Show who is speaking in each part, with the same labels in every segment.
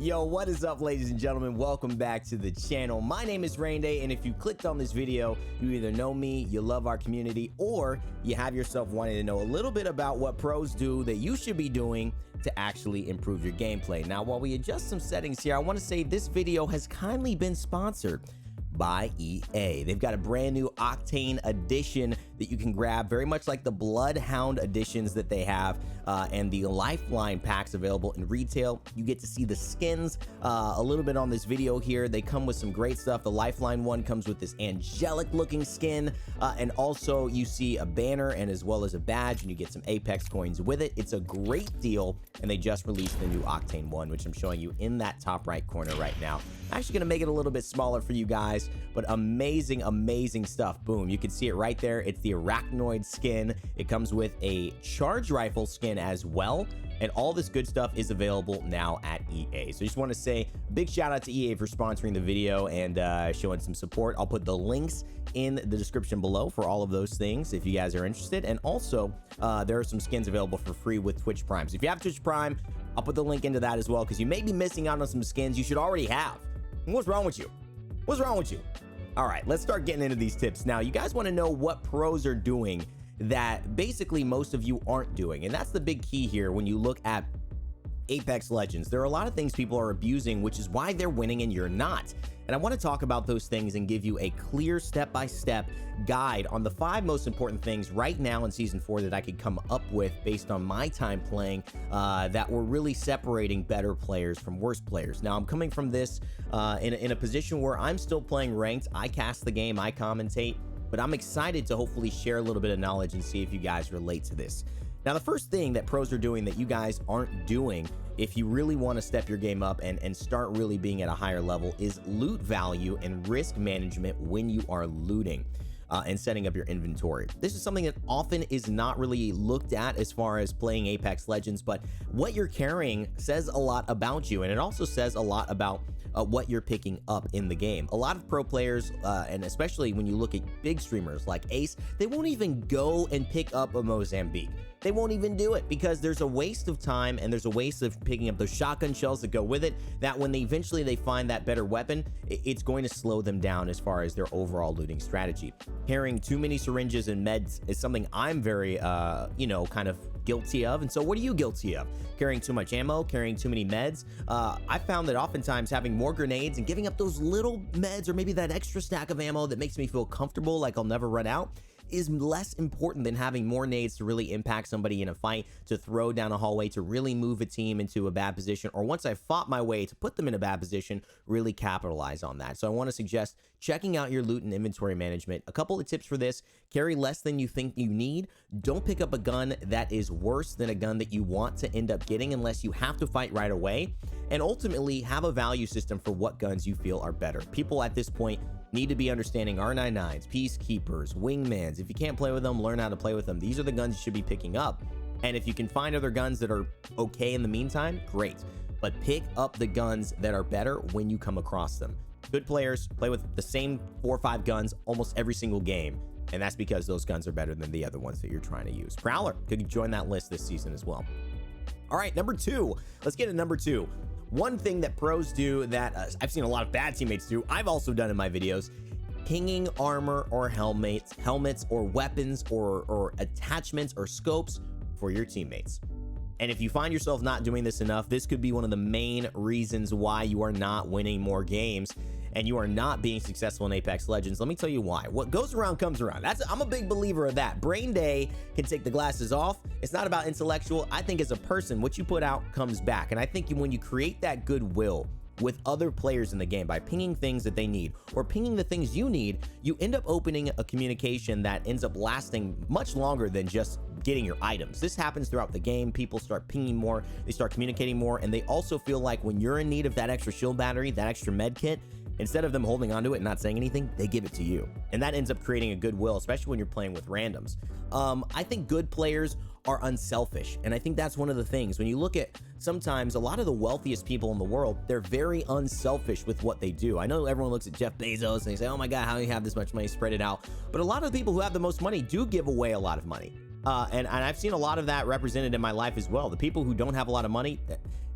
Speaker 1: Yo, what is up, ladies and gentlemen? Welcome back to the channel. My name is Raynday, and if you clicked on this video, you either know me, you love our community, or you have yourself wanting to know a little bit about what pros do that you should be doing to actually improve your gameplay. Now, while we adjust some settings here, I want to say this video has kindly been sponsored by EA. They've got a brand new Octane edition that you can grab, very much like the Bloodhound editions that they have, and the Lifeline packs available in retail. You get to see the skins a little bit on this video here. They come with some great stuff. The Lifeline one comes with this angelic looking skin, and also you see a banner and as well as a badge, and you get some Apex coins with it. It's a great deal, and they just released the new Octane one, which I'm showing you in that top right corner right now. I'm actually gonna make it a little bit smaller for you guys, but amazing stuff. Boom, you can see it right there. It's the Arachnoid skin. It comes with a charge rifle skin as well, and all this good stuff is available now at EA. So just want to say a big shout out to EA for sponsoring the video and showing some support. I'll put the links in the description below for all of those things if you guys are interested. And also there are some skins available for free with Twitch Prime. So if you have Twitch Prime, I'll put the link into that as well, because you may be missing out on some skins you should already have. What's wrong with you? What's wrong with you? All right, let's start getting into these tips. Now, you guys want to know what pros are doing that basically most of you aren't doing. And that's the big key here when you look at Apex Legends. There are a lot of things people are abusing, which is why they're winning and you're not. And I want to talk about those things and give you a clear step-by-step guide on the 5 most important things right now in Season 4 that I could come up with based on my time playing that were really separating better players from worse players. Now, I'm coming from this in a position where I'm still playing ranked. I cast the game, I commentate, but I'm excited to hopefully share a little bit of knowledge and see if you guys relate to this. Now, the first thing that pros are doing that you guys aren't doing if you really want to step your game up and start really being at a higher level is loot value and risk management when you are looting and setting up your inventory. This is something that often is not really looked at as far as playing Apex Legends, but what you're carrying says a lot about you, and it also says a lot about what you're picking up in the game. A lot of pro players, and especially when you look at big streamers like Ace, they won't even go and pick up a Mozambique. They won't even do it because there's a waste of time and there's a waste of picking up those shotgun shells that go with it, that when they eventually find that better weapon, it's going to slow them down as far as their overall looting strategy. Carrying too many syringes and meds is something I'm very, kind of guilty of. And so what are you guilty of? Carrying too much ammo, carrying too many meds. I found that oftentimes having more grenades and giving up those little meds or maybe that extra stack of ammo that makes me feel comfortable like I'll never run out is less important than having more nades to really impact somebody in a fight, to throw down a hallway, to really move a team into a bad position, or once I fought my way to put them in a bad position, really capitalize on that. So I want to suggest checking out your loot and inventory management. A couple of tips for this: carry less than you think you need. Don't pick up a gun that is worse than a gun that you want to end up getting unless you have to fight right away. And ultimately, have a value system for what guns you feel are better. People at this point need to be understanding R99s, Peacekeepers, Wingmans. If you can't play with them, learn how to play with them. These are the guns you should be picking up. And if you can find other guns that are okay in the meantime, great. But pick up the guns that are better when you come across them. Good players play with the same 4 or 5 guns almost every single game, and that's because those guns are better than the other ones that you're trying to use. Prowler could join that list this season as well. All right, number 2. Let's get to number 2. One thing that pros do that I've seen a lot of bad teammates do, I've also done in my videos, pinging armor or helmets or weapons or attachments or scopes for your teammates. And if you find yourself not doing this enough, this could be one of the main reasons why you are not winning more games and you are not being successful in Apex Legends. Let me tell you why. What goes around comes around. I'm a big believer of that. Raynday can take the glasses off. It's not about intellectual. I think as a person, what you put out comes back. And I think when you create that goodwill with other players in the game by pinging things that they need or pinging the things you need, you end up opening a communication that ends up lasting much longer than just getting your items. This happens throughout the game. People start pinging more, they start communicating more, and they also feel like when you're in need of that extra shield battery, that extra med kit, instead of them holding onto it and not saying anything, they give it to you. And that ends up creating a goodwill, especially when you're playing with randoms. I think good players are unselfish. And I think that's one of the things. When you look at sometimes a lot of the wealthiest people in the world, they're very unselfish with what they do. I know everyone looks at Jeff Bezos and they say, oh my God, how do you have this much money, spread it out? But a lot of the people who have the most money do give away a lot of money. And I've seen a lot of that represented in my life as well. The people who don't have a lot of money,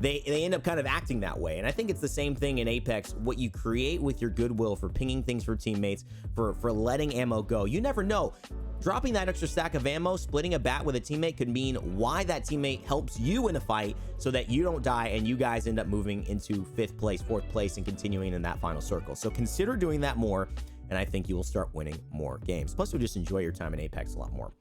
Speaker 1: they end up kind of acting that way. And I think it's the same thing in Apex. What you create with your goodwill for pinging things for teammates, for letting ammo go. You never know. Dropping that extra stack of ammo, splitting a bat with a teammate could mean why that teammate helps you in a fight so that you don't die and you guys end up moving into 5th place, 4th place, and continuing in that final circle. So consider doing that more, and I think you will start winning more games. Plus, you'll just enjoy your time in Apex a lot more.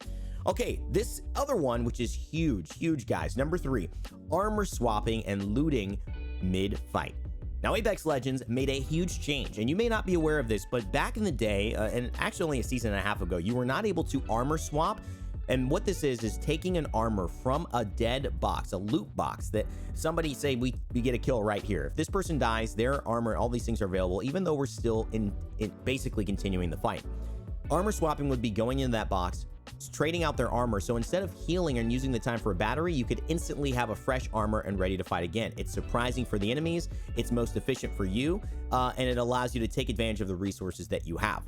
Speaker 1: Okay, this other one, which is huge, guys. Number 3, armor swapping and looting mid-fight. Now, Apex Legends made a huge change, and you may not be aware of this, but back in the day, and actually only a season and a half ago, you were not able to armor swap. And what this is taking an armor from a dead box, a loot box that somebody, say we get a kill right here. If this person dies, their armor, all these things are available, even though we're still in basically continuing the fight. Armor swapping would be going into that box, trading out their armor. So instead of healing and using the time for a battery, you could instantly have a fresh armor and ready to fight again. It's surprising for the enemies, it's most efficient for you, and it allows you to take advantage of the resources that you have.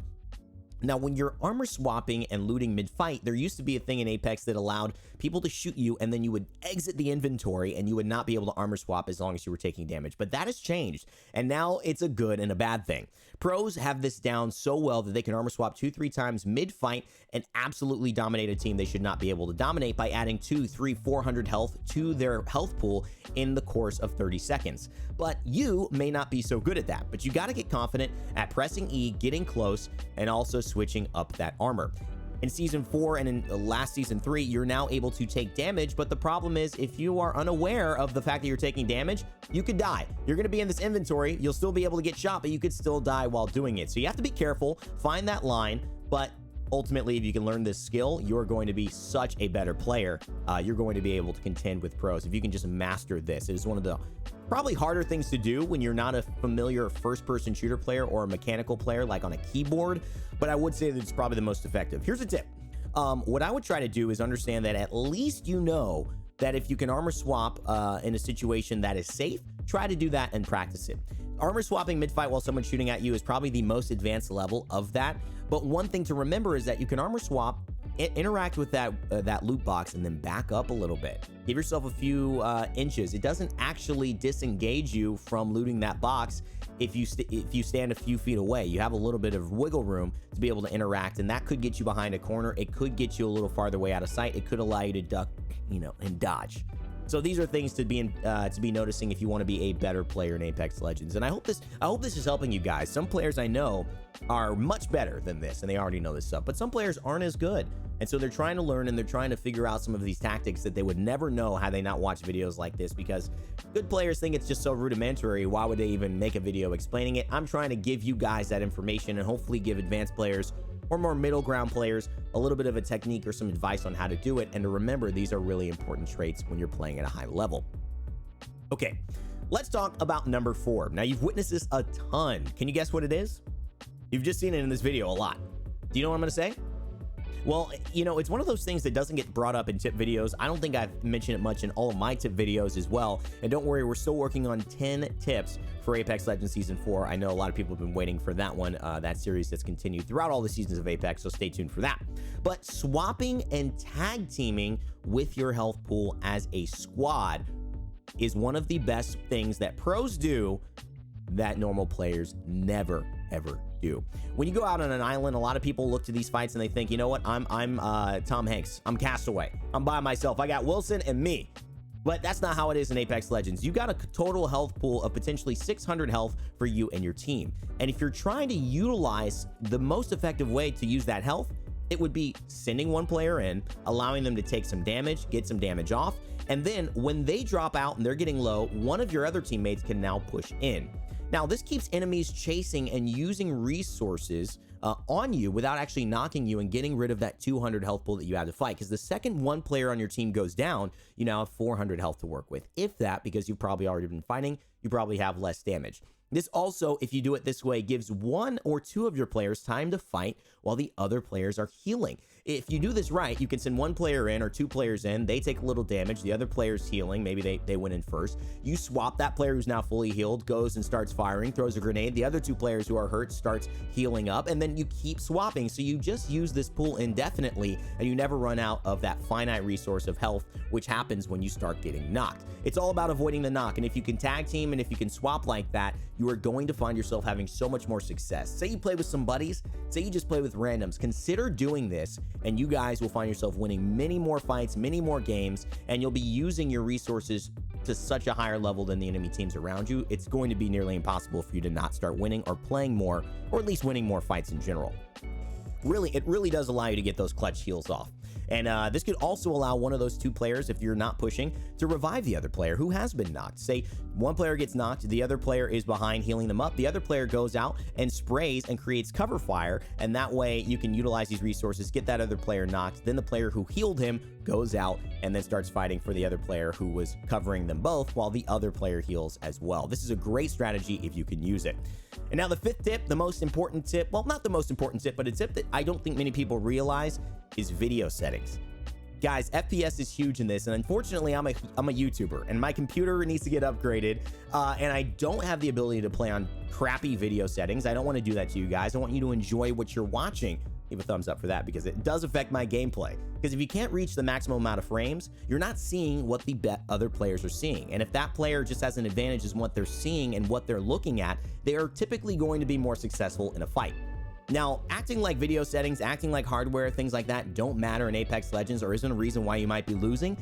Speaker 1: Now, when you're armor swapping and looting mid-fight, there used to be a thing in Apex that allowed people to shoot you, and then you would exit the inventory, and you would not be able to armor swap as long as you were taking damage. But that has changed, and now it's a good and a bad thing. Pros have this down so well that they can armor swap 2-3 times mid-fight and absolutely dominate a team they should not be able to dominate by adding 200, 300, 400 health to their health pool in the course of 30 seconds. But you may not be so good at that, but you got to get confident at pressing E, getting close, and also switching up that armor. In Season 4 and in last Season 3, you're now able to take damage, but the problem is if you are unaware of the fact that you're taking damage, you could die. You're going to be in this inventory, you'll still be able to get shot, but you could still die while doing it. So you have to be careful, find that line, but ultimately, if you can learn this skill, you're going to be such a better player. You're going to be able to contend with pros if you can just master this. It is one of the probably harder things to do when you're not a familiar first-person shooter player or a mechanical player like on a keyboard, but I would say that it's probably the most effective. Here's a tip. What I would try to do is understand that at least you know that if you can armor swap in a situation that is safe, try to do that and practice it. Armor swapping mid-fight while someone's shooting at you is probably the most advanced level of that. But one thing to remember is that you can armor swap, interact with that loot box, and then back up a little bit. Give yourself a few inches. It doesn't actually disengage you from looting that box if you stand a few feet away. You have a little bit of wiggle room to be able to interact, and that could get you behind a corner. It could get you a little farther away out of sight. It could allow you to duck, and dodge. So these are things to be noticing if you want to be a better player in Apex Legends. And I hope this is helping you guys. Some players I know are much better than this, and they already know this stuff. But some players aren't as good, and so they're trying to learn and they're trying to figure out some of these tactics that they would never know had they not watched videos like this. Because good players think it's just so rudimentary. Why would they even make a video explaining it? I'm trying to give you guys that information and hopefully give advanced players or more middle ground players a little bit of a technique or some advice on how to do it. And to remember, these are really important traits when you're playing at a high level. Okay, let's talk about number 4. Now, you've witnessed this a ton. Can you guess what it is? You've just seen it in this video a lot. Do you know what I'm going to say? Well, it's one of those things that doesn't get brought up in tip videos. I don't think I've mentioned it much in all of my tip videos as well. And don't worry, we're still working on 10 tips for Apex Legends Season 4. I know a lot of people have been waiting for that one, that series that's continued throughout all the seasons of Apex, so stay tuned for that. But swapping and tag teaming with your health pool as a squad is one of the best things that pros do that normal players never, ever do. When you go out on an island, a lot of people look to these fights and they think, you know what, I'm Tom Hanks, I'm Castaway, I'm by myself, I got Wilson and me. But that's not how it is in Apex Legends. You got a total health pool of potentially 600 health for you and your team. And if you're trying to utilize the most effective way to use that health, it would be sending one player in, allowing them to take some damage, get some damage off, and then when they drop out and they're getting low, one of your other teammates can now push in. Now, this keeps enemies chasing and using resources on you without actually knocking you and getting rid of that 200 health pool that you had to fight. Because the second one player on your team goes down, you now have 400 health to work with. If that, because you've probably already been fighting, you probably have less damage. This also, if you do it this way, gives one or two of your players time to fight while the other players are healing. If you do this right, you can send one player in or two players in, they take a little damage, the other player's healing, maybe they went in first. You swap that player who's now fully healed, goes and starts firing, throws a grenade, the other two players who are hurt starts healing up, and then you keep swapping. So you just use this pool indefinitely, and you never run out of that finite resource of health, which happens when you start getting knocked. It's all about avoiding the knock, and if you can tag team and if you can swap like that, you are going to find yourself having so much more success. Say you play with some buddies, say you just play with randoms, consider doing this, and you guys will find yourself winning many more fights, many more games, and you'll be using your resources to such a higher level than the enemy teams around you. It's going to be nearly impossible for you to not start winning or playing more, or at least winning more fights in general. It really does allow you to get those clutch heals off. And this could also allow one of those two players, if you're not pushing, to revive the other player who has been knocked. Say one player gets knocked, the other player is behind healing them up, the other player goes out and sprays and creates cover fire, and that way you can utilize these resources, get that other player knocked, then the player who healed him goes out and then starts fighting for the other player who was covering them both while the other player heals as well. This is a great strategy if you can use it. And now the fifth tip, the most important tip, well, not the most important tip, but a tip that I don't think many people realize is video settings. Guys, FPS is huge in this, and unfortunately, I'm a YouTuber, and my computer needs to get upgraded, and I don't have the ability to play on crappy video settings. I don't want to do that to you guys. I want you to enjoy what you're watching. Give a thumbs up for that, because it does affect my gameplay. Because if you can't reach the maximum amount of frames, you're not seeing what the other players are seeing. And if that player just has an advantage in what they're seeing and what they're looking at, they are typically going to be more successful in a fight. Now, acting like video settings, acting like hardware, things like that don't matter in Apex Legends or isn't a reason why you might be losing.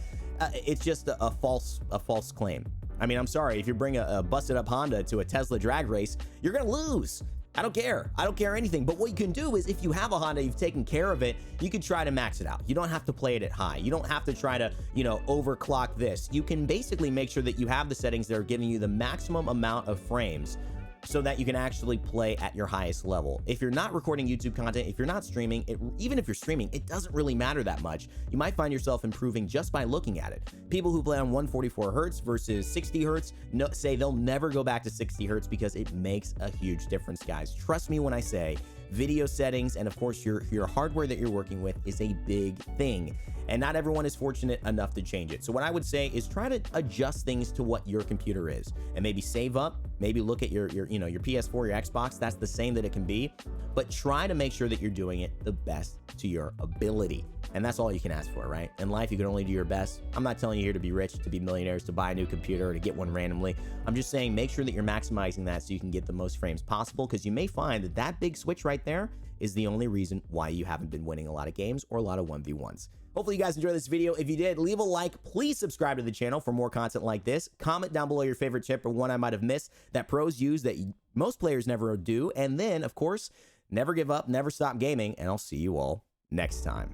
Speaker 1: It's just a false claim. I mean, I'm sorry, if you bring a busted up Honda to a Tesla drag race, you're gonna lose. I don't care. I don't care anything. But what you can do is, if you have a Honda, you've taken care of it, you can try to max it out. You don't have to play it at high. You don't have to try to, overclock this. You can basically make sure that you have the settings that are giving you the maximum amount of frames so that you can actually play at your highest level. If you're not recording YouTube content, if you're not streaming, even if you're streaming, it doesn't really matter that much. You might find yourself improving just by looking at it. People who play on 144 hertz versus 60 hertz say they'll never go back to 60 hertz because it makes a huge difference, guys. Trust me when I say video settings and of course your hardware that you're working with is a big thing, and not everyone is fortunate enough to change it. So what I would say is try to adjust things to what your computer is, and maybe save up, maybe look at your PS4, your Xbox. That's the same that it can be, but try to make sure that you're doing it the best to your ability. And that's all you can ask for, right? In life, you can only do your best. I'm not telling you here to be rich, to be millionaires, to buy a new computer, or to get one randomly. I'm just saying make sure that you're maximizing that so you can get the most frames possible, because you may find that that big switch right there is the only reason why you haven't been winning a lot of games or a lot of 1v1s. Hopefully you guys enjoyed this video. If you did, leave a like. Please subscribe to the channel for more content like this. Comment down below your favorite tip or one I might have missed that pros use that most players never do. And then, of course, never give up, never stop gaming, and I'll see you all next time.